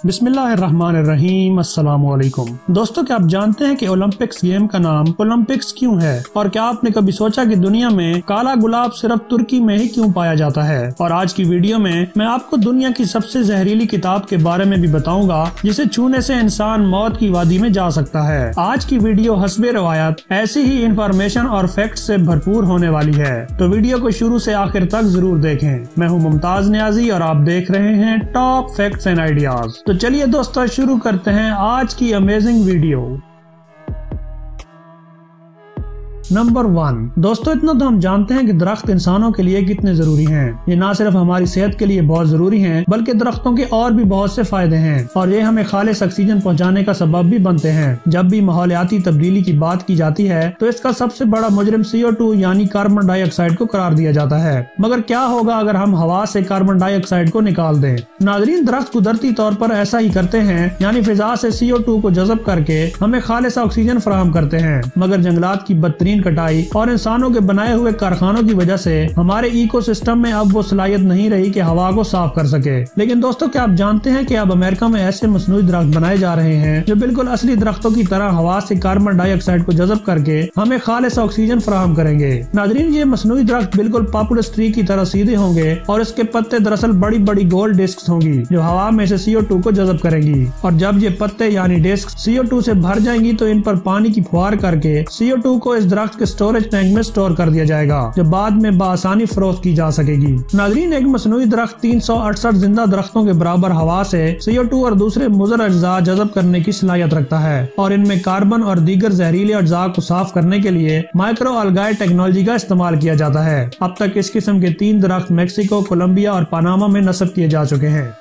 बिस्मिल्लाहिर्रहमानिर्रहीम। अस्सलामुअलैकुम। दोस्तों, क्या आप जानते हैं कि ओलंपिक्स गेम का नाम ओलंपिक्स क्यों है? और क्या आपने कभी सोचा कि दुनिया में काला गुलाब सिर्फ तुर्की में ही क्यों पाया जाता है? और आज की वीडियो में मैं आपको दुनिया की सबसे जहरीली किताब के बारे में भी बताऊंगा जिसे छूने से इंसान मौत की वादी में जा सकता है। आज की वीडियो हस्बे रवायत ऐसी ही इंफॉर्मेशन और फैक्ट से भरपूर होने वाली है, तो वीडियो को शुरू से आखिर तक जरूर देखें। मैं हूं मुमताज न्याजी और आप देख रहे हैं टॉप फैक्ट्स एंड आइडियाज। तो चलिए दोस्तों, शुरू करते हैं आज की अमेजिंग वीडियो। नंबर 1। दोस्तों, इतना तो हम जानते हैं कि दरख्त इंसानों के लिए कितने जरूरी हैं। ये ना सिर्फ हमारी सेहत के लिए बहुत जरूरी हैं, बल्कि दरख्तों के और भी बहुत से फायदे हैं और ये हमें खालिस ऑक्सीजन पहुंचाने का सबब भी बनते हैं। जब भी माहौलियाती तब्दीली की बात की जाती है तो इसका सबसे बड़ा मुजरिम CO2 यानी कार्बन डाइऑक्साइड को करार दिया जाता है। मगर क्या होगा अगर हम हवा से कार्बन डाइऑक्साइड को निकाल दें? नाजरीन, दरख्त कुदरती तौर पर ऐसा ही करते हैं, यानी फिजा से CO2 को जज़ब करके हमें खालिस ऑक्सीजन फराहम करते हैं। मगर जंगलात की बदतरीन कटाई और इंसानों के बनाए हुए कारखानों की वजह से हमारे इकोसिस्टम में अब वो सलाहियत नहीं रही कि हवा को साफ कर सके। लेकिन दोस्तों, क्या आप जानते हैं कि अब अमेरिका में ऐसे मसनूई दरख्त बनाए जा रहे हैं जो बिल्कुल असली दरख्तों की तरह हवा से कार्बन डाइऑक्साइड को जज़ब करके हमें खालिस ऑक्सीजन फराहम करेंगे। नाजरीन, ये मसनूई दरख्त बिल्कुल पॉपुलस ट्री की तरह सीधे होंगे और इसके पत्ते दरअसल बड़ी बड़ी गोल डिस्क होंगी जो हवा में से CO2 को जज़ब करेंगी। और जब ये पत्ते यानी डिस्क CO2 से भर जाएंगी तो इन पर पानी की फुहार करके CO2 को इस दरख्त के स्टोरेज टैंक में स्टोर कर दिया जाएगा जो बाद में बासानी फरोख्त की जा सकेगी। नाजरीन, एक मसनूई दरख्त 368 जिंदा दरख्तों के बराबर हवा से CO2 और दूसरे मुज़र अज्जा जज़ब करने की सलाहियत रखता है और इनमें कार्बन और दीगर जहरीले अज्जा को साफ करने के लिए माइक्रो अलगाई टेक्नोलॉजी का इस्तेमाल किया जाता है। अब तक इस किस्म के 3 दरख्त मेक्सिको, कोलंबिया और पनामा में नस्ब किए जा चुके हैं।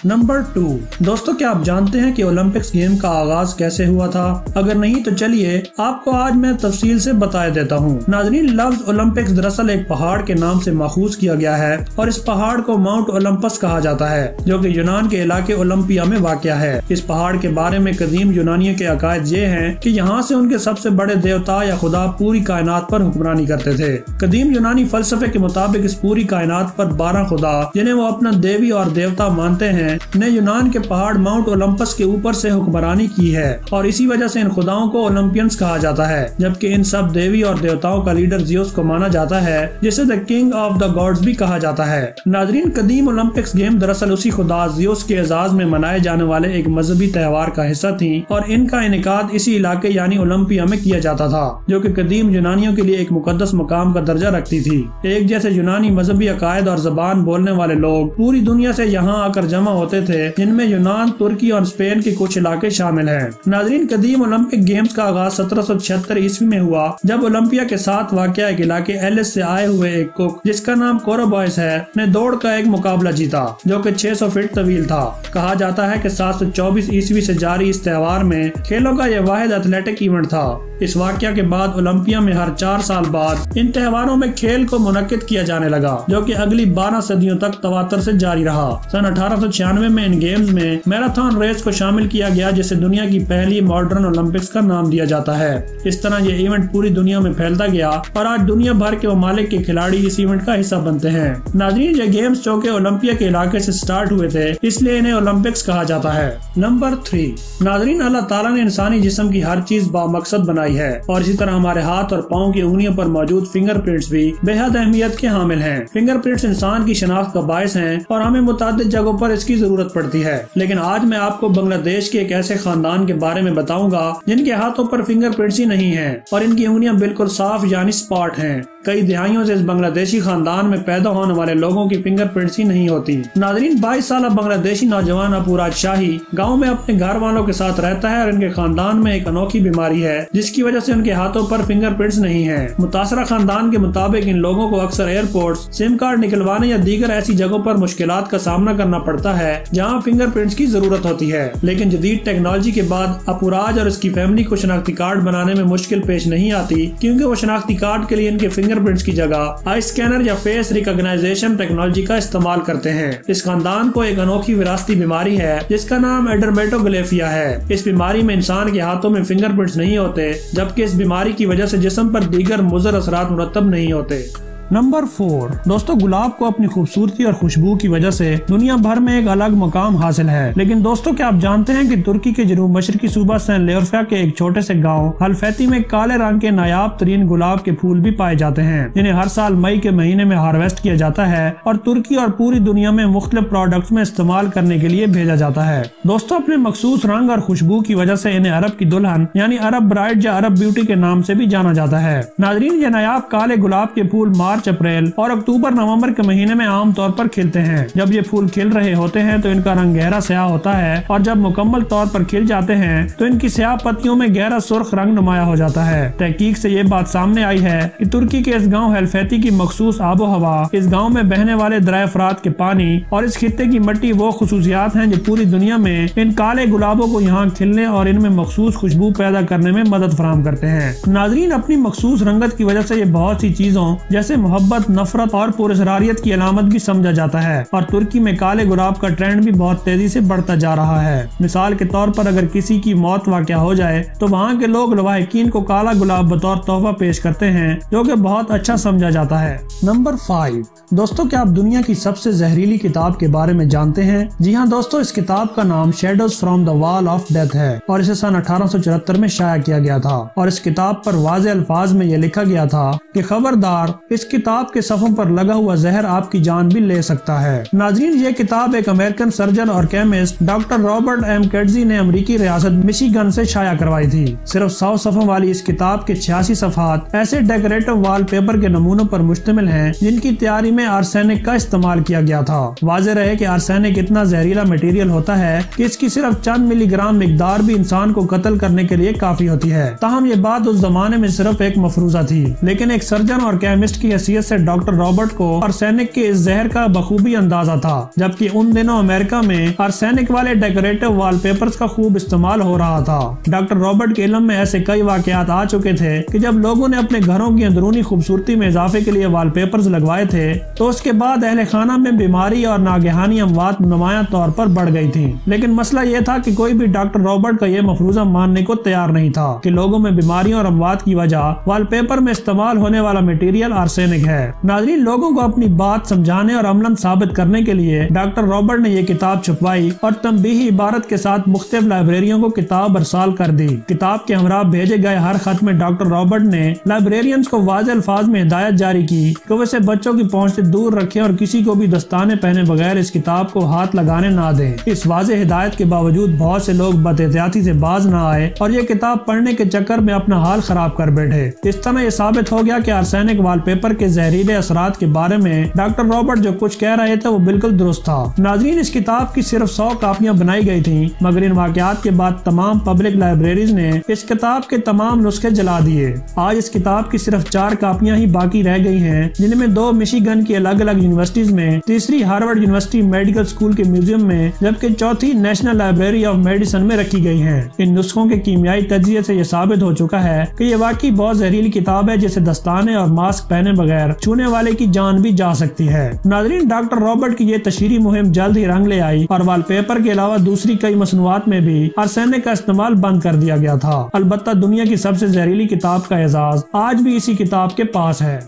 नंबर 2। दोस्तों, क्या आप जानते हैं कि ओलंपिक्स गेम का आगाज कैसे हुआ था? अगर नहीं तो चलिए आपको आज मैं तफसील से बता देता हूँ। नाजरीन, लफ्ज ओलंपिक्स दरअसल एक पहाड़ के नाम से माखूज किया गया है और इस पहाड़ को माउंट ओलंपस कहा जाता है जो कि यूनान के इलाके ओलंपिया में वाक़या है। इस पहाड़ के बारे में कदीम यूनानियों के अकायद ये हैं कि यहाँ से उनके सबसे बड़े देवता या खुदा पूरी कायनात पर हुक्मरानी करते थे। कदीम यूनानी फलसफे के मुताबिक इस पूरी कायनात पर 12 खुदा जिन्हें वो अपना देवी और देवता मानते हैं ने यूनान के पहाड़ माउंट ओलंपस के ऊपर से हुक्मरानी की है और इसी वजह से इन खुदाओं को ओलंपियंस कहा जाता है। जबकि इन सब देवी और देवताओं का लीडर जियोस को माना जाता है जिसे the king of the gods भी कहा जाता है। नाजरीन, कदीम ओलंपिक्स गेम दरअसल उसी खुदा जियोस के एजाज में मनाए जाने वाले एक मजहबी त्योहार का हिस्सा थी और इनका इनेकाद इसी इलाके यानी ओलंपिया में किया जाता था जो कि कदीम यूनानियों के लिए एक मुकद्दस मकाम का दर्जा रखती थी। एक जैसे यूनानी मजहबी अकायद और जबान बोलने वाले लोग पूरी दुनिया से यहाँ आकर जमा होते थे, जिनमें यूनान, तुर्की और स्पेन के कुछ इलाके शामिल हैं। नाजरीन, कदीम ओलंपिक गेम्स का आगाज 1776 ईस्वी में हुआ जब ओलंपिया के साथ वाक़या एक इलाके एलिस से आए हुए एक कुक जिसका नाम कोरोबॉयस है ने दौड़ का एक मुकाबला जीता जो कि 600 फीट तवील था। कहा जाता है कि 724 ईस्वी से जारी इस त्योहार में खेलों का यह वाहिद एथलेटिक इवेंट था। इस वाक़या के बाद ओलंपिया में हर 4 साल बाद इन त्योहारों में खेल को मुनक्किद किया जाने लगा जो कि अगली 12 सदियों तक तवातर से जारी रहा। सन 1896 में इन गेम्स में मैराथन रेस को शामिल किया गया जिसे दुनिया की पहली मॉडर्न ओलंपिक्स का नाम दिया जाता है। इस तरह ये इवेंट पूरी दुनिया में फैलता गया और आज दुनिया भर के ममालिक के खिलाड़ी इस इवेंट का हिस्सा बनते हैं। नाजरीन, ये गेम्स चौके ओलंपिया के इलाके से स्टार्ट हुए थे, इसलिए इन्हें ओलंपिक्स कहा जाता है। नंबर 3। नाजरीन, अल्लाह ताला ने इंसानी जिस्म की हर चीज बामकसद बनाई है और इसी तरह हमारे हाथ और पाँव की उंगलियों पर मौजूद फिंगरप्रिंट्स भी बेहद अहमियत के हामिल हैं। फिंगरप्रिंट्स इंसान की शनाख्त का बायस हैं और हमें मुतादिद जगहों पर इसकी जरूरत पड़ती है। लेकिन आज मैं आपको बांग्लादेश के एक ऐसे खानदान के बारे में बताऊंगा जिनके हाथों पर फिंगरप्रिंट्स ही नहीं हैं और इनकी उंगलियां बिल्कुल साफ यानी स्पॉट हैं। कई दिहाइयों से इस बांग्लादेशी खानदान में पैदा होने वाले लोगों की फिंगरप्रिंट्स ही नहीं होती। नाजरीन, 22 साल बांग्लादेशी नौजवान अपूराज शाही गाँव में अपने घर वालों के साथ रहता है और इनके खानदान में एक अनोखी बीमारी है जिसकी वजह से उनके हाथों पर फिंगरप्रिंट्स नहीं है। मुतासरा खानदान के मुताबिक इन लोगों को अक्सर एयरपोर्ट, सिम कार्ड निकलवाने या दीगर ऐसी जगहों पर मुश्किलात का सामना करना पड़ता है जहाँ फिंगरप्रिंट्स की जरूरत होती है। लेकिन जदीद टेक्नोलॉजी के बाद अपूराज और उसकी फैमिली को शनाख्ती कार्ड बनाने में मुश्किल पेश नहीं आती क्योंकि वो शनाख्ती कार्ड के लिए इनके फिंगरप्रिंट्स की जगह आई स्कैनर या फेस रिकॉग्नाइजेशन टेक्नोलॉजी का इस्तेमाल करते हैं। इस खानदान को एक अनोखी विरासती बीमारी है जिसका नाम एडर्मेटोग्लेफिया है। इस बीमारी में इंसान के हाथों में फिंगरप्रिंट्स नहीं होते जबकि इस बीमारी की वजह से जिस्म पर दीगर मुज़र असरात मुरतब नहीं होते। नंबर 4 दोस्तों, गुलाब को अपनी खूबसूरती और खुशबू की वजह से दुनिया भर में एक अलग मुकाम हासिल है। लेकिन दोस्तों, क्या आप जानते हैं कि तुर्की के जनूब मशरकी सूबा सैनलियोर्फा के एक छोटे से गांव हल्फैती में काले रंग के नायाब तरीन गुलाब के फूल भी पाए जाते हैं, जिन्हें हर साल मई के महीने में हार्वेस्ट किया जाता है और तुर्की और पूरी दुनिया में मुख्तलिफ प्रोडक्ट्स में इस्तेमाल करने के लिए भेजा जाता है। दोस्तों, अपने मखसूस रंग और खुशबू की वजह से इन्हें अरब की दुल्हन यानी अरब ब्राइड या अरब ब्यूटी के नाम से भी जाना जाता है। नाजरीन, ये नायाब काले गुलाब के फूल मार्च, अप्रैल और अक्टूबर, नवंबर के महीने में आमतौर पर खिलते हैं। जब ये फूल खिल रहे होते हैं तो इनका रंग गहरा स्याह होता है और जब मुकम्मल तौर पर खिल जाते हैं तो इनकी स्याह पत्तियों में गहरा सुर्ख रंग नुमाया हो जाता है। तहकीक से ये बात सामने आई है कि तुर्की के इस गांव हल्फैती की मखसूस आबो हवा, इस गांव में बहने वाले दरिया फरात के पानी और इस खित्ते की मिट्टी वो खुसूसियात हैं जो पूरी दुनिया में इन काले गुलाबों को यहाँ खिलने और इनमें मखसूस खुशबू पैदा करने में मदद फराहम करते हैं। नाजरीन, अपनी मखसूस रंगत की वजह से ये बहुत सी चीजों जैसे मोहब्बत, नफरत और पुरस्कारियत की अलामत भी समझा जाता है और तुर्की में काले गुलाब का ट्रेंड भी बहुत तेजी से बढ़ता जा रहा है। मिसाल के तौर पर अगर किसी की मौत वाक़या हो जाए तो वहाँ के लोग लवाहिकीन को काला गुलाब बतौर तोहफा पेश करते हैं, जो कि बहुत अच्छा समझा जाता है। नंबर 5 दोस्तों, क्या आप दुनिया की सबसे जहरीली किताब के बारे में जानते हैं? जी हाँ दोस्तों, इस किताब का नाम shadows from the wall of death है और इसे सन 1874 में शाया किया गया था और इस किताब पर वाज़े अल्फाज में यह लिखा गया था कि खबरदार, इस किताब के सफ़ों पर लगा हुआ जहर आपकी जान भी ले सकता है। नाजरीन, ये किताब एक अमेरिकन सर्जन और केमिस्ट डॉक्टर रॉबर्ट एम केटजी ने अमेरिकी रियासत मिशिगन से शाया करवाई थी। सिर्फ 100 सफ़ों वाली इस किताब के 86 सफ़हात ऐसे डेकोरेटिव वॉलपेपर के नमूनों पर मुश्तमिल हैं जिनकी तैयारी में आर्सेनिक का इस्तेमाल किया गया था। वाज़ेह रहे कि आर्सेनिक इतना जहरीला मटेरियल होता है कि इसकी सिर्फ चंद मिलीग्राम मिकदार भी इंसान को कत्ल करने के लिए काफी होती है। ताहम ये बात उस जमाने में सिर्फ एक मफरूजा थी, लेकिन एक सर्जन और केमिस्ट की हैसियत से डॉक्टर रॉबर्ट को आर्सेनिक के इस जहर का बखूबी अंदाजा था, जबकि उन दिनों अमेरिका में आर्सेनिक वाले डेकोरेटिव वॉलपेपर्स का खूब इस्तेमाल हो रहा था। डॉक्टर रॉबर्ट के इल्म में ऐसे कई वाकयात आ चुके थे कि जब लोगों ने अपने घरों की अंदरूनी खूबसूरती में इजाफे के लिए वॉलपेपर्स लगवाए थे तो उसके बाद अहले खाना में बीमारी और नागहानी अमवात नुमायां तौर पर बढ़ गई थी। लेकिन मसला ये था कि कोई भी डॉक्टर रॉबर्ट का ये मफरूजा मानने को तैयार नहीं था कि लोगों में बीमारियों और अमवात की वजह वॉलपेपर में इस्तेमाल होने वाला मटेरियल आर्सेनिक है। नाज़रीन, लोगों को अपनी बात समझाने और अमलन साबित करने के लिए डॉक्टर रॉबर्ट ने ये किताब छपवाई और तंबीही इबारत के साथ मुख्तलिफ लाइब्रेरियों को किताब अरसाल कर दी। किताब के हमरा भेजे गए हर खत में डॉक्टर रॉबर्ट ने लाइब्रेरियंस को वाज़े अल्फाज में हिदायत जारी की कि वैसे बच्चों की पहुँच से दूर रखें और किसी को भी दस्ताने पहने बगैर इस किताब को हाथ लगाने ना दें। इस वाज़े हिदायत के बावजूद बहुत से लोग बदएहतियाती से बाज न आए और ये किताब पढ़ने के चक्कर में अपना हाल खराब कर बैठे। इस तरह ये साबित हो गया कि आर्सेनिक वॉलपेपर के जहरीले असरात के बारे में डॉक्टर रॉबर्ट जो कुछ कह रहे थे वो बिल्कुल दुरुस्त था। नाज़रीन, इस किताब की सिर्फ 100 कापियां बनाई गई थी, मगर इन वाकयात के बाद तमाम पब्लिक लाइब्रेरीज ने इस किताब के तमाम नुस्खे जला दिए। आज इस किताब की सिर्फ 4 कापियां ही बाकी रह गई हैं, जिनमें 2 मिशिगन की अलग अलग यूनिवर्सिटीज में, तीसरी हार्वर्ड यूनिवर्सिटी मेडिकल स्कूल के म्यूजियम में, जबकि चौथी नेशनल लाइब्रेरी ऑफ मेडिसिन में रखी गई हैं। इन नुस्खों के कीमियाई तजिए से यह साबित हो चुका है कि ये वाकई बहुत जहरीली किताब है, जिसे दस्ताने और मास्क पहने बगैर छूने वाले की जान भी जा सकती है। नाज़रीन, डॉक्टर रॉबर्ट की ये तशहीरी मुहिम जल्द ही रंग ले आई और वॉलपेपर के अलावा दूसरी कई मसनूआत में भी आर्सेनिक का इस्तेमाल बंद कर दिया गया था। अलबत्ता दुनिया की सबसे जहरीली किताब का एजाज आज भी इसी किताब के पास है।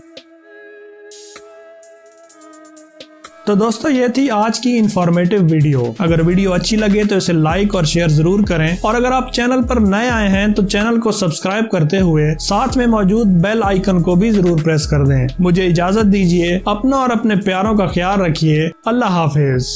तो दोस्तों, ये थी आज की इंफॉर्मेटिव वीडियो। अगर वीडियो अच्छी लगे तो इसे लाइक और शेयर जरूर करें और अगर आप चैनल पर नए आए हैं तो चैनल को सब्सक्राइब करते हुए साथ में मौजूद बेल आइकन को भी जरूर प्रेस कर दें। मुझे इजाजत दीजिए। अपना और अपने प्यारों का ख्याल रखिए। अल्लाह हाफिज।